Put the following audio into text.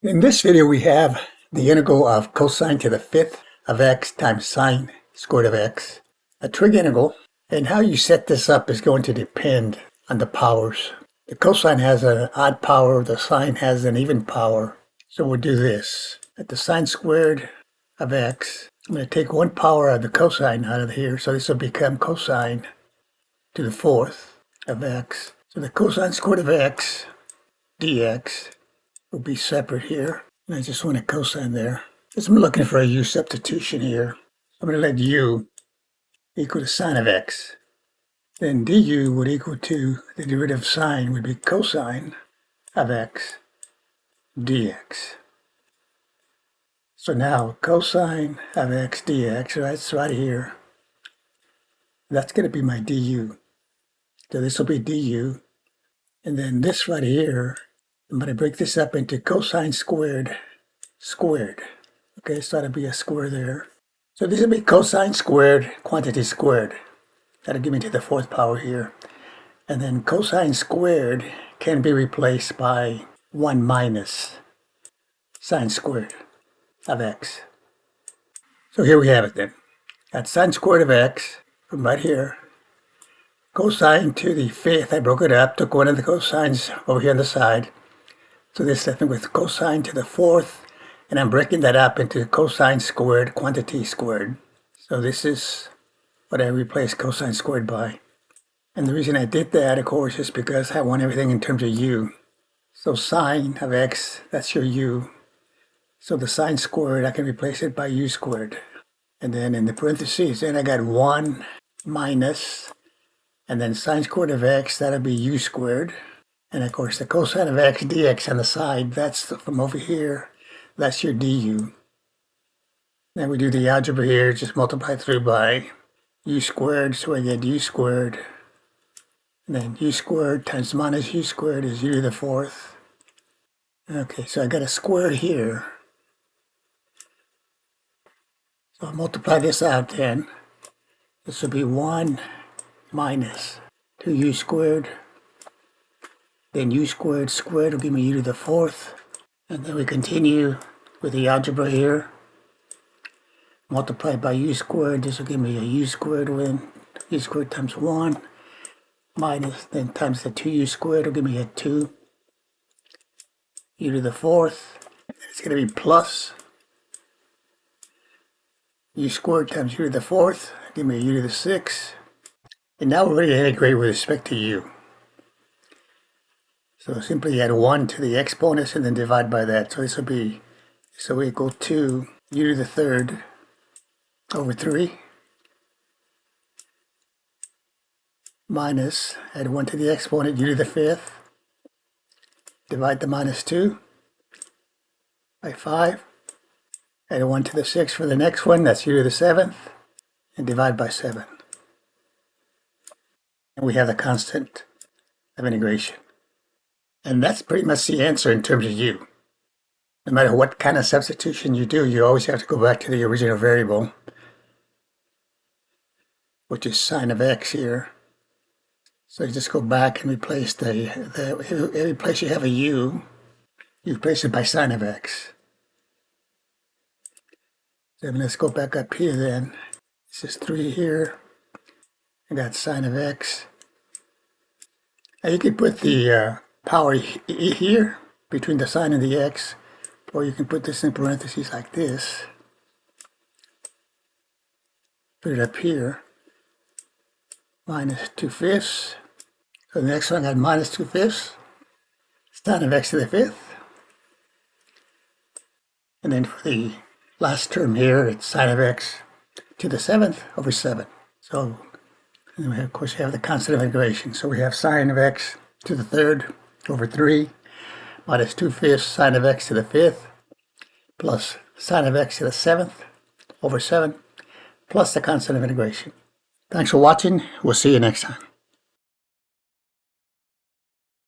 In this video, we have the integral of cosine to the fifth of x times sine squared of x, a trig integral, and how you set this up is going to depend on the powers. The cosine has an odd power, the sine has an even power. So we'll do this. At the sine squared of x, I'm going to take one power of the cosine out of here, so this will become cosine to the fourth of x. So the cosine squared of x dx will be separate here. And I just want a cosine there. Because I'm looking for a U-substitution here. I'm going to let U equal to sine of x. Then du would equal to the derivative of sine would be cosine of x dx. So now cosine of x dx, that's right here. That's going to be my du. So this will be du. And then this right here, I'm going to break this up into cosine squared. Okay, so that'll be a square there. So this will be cosine squared, quantity squared. That'll give me to the fourth power here. And then cosine squared can be replaced by 1 minus sine squared of x. So here we have it then. Got sine squared of x from right here. Cosine to the fifth, I broke it up, took one of the cosines over here on the side. So this left me with cosine to the fourth, and I'm breaking that up into cosine squared, quantity squared. So this is what I replaced cosine squared by. And the reason I did that, of course, is because I want everything in terms of u. So sine of x, that's your u. So the sine squared, I can replace it by u squared. And then in the parentheses, then I got 1 minus, and then sine squared of x, that'll be u squared. And of course, the cosine of x dx on the side, that's from over here. That's your du. Then we do the algebra here, just multiply through by u squared, so I get u squared. And then u squared times minus u squared is u to the fourth. Okay, so I got a square here. So I'll multiply this out then. This will be 1 minus 2u squared. Then u squared squared will give me u to the fourth. And then we continue with the algebra here. Multiplied by u squared, this will give me a u squared when u squared times 1 minus, then times the 2u squared will give me a 2 u to the fourth. It's going to be plus u squared times u to the fourth, give me a u to the sixth. And now we're ready to integrate with respect to u. So simply add 1 to the exponents and then divide by that. So this will be, so equal to u to the third over 3 minus, add 1 to the exponent, u to the fifth, divide the minus 2 by 5, add 1 to the sixth for the next one, that's u to the seventh, and divide by 7. And we have the constant of integration. And that's pretty much the answer in terms of u. No matter what kind of substitution you do, you always have to go back to the original variable, which is sine of x here. So you just go back and replace every place you have a u, you replace it by sine of x. So let's go back up here then. This is 3 here. I got sine of x. Now you could put the power here between the sine and the x, or you can put this in parentheses like this. Put it up here. Minus 2/5. So the next one I got minus 2/5. Sine of x to the fifth. And then for the last term here, it's sine of x to the seventh over 7. So, and we of course have the constant of integration. So we have sine of x to the third over 3 minus 2/5 sine of x to the fifth plus sine of x to the seventh over 7 plus the constant of integration. Thanks for watching. We'll see you next time.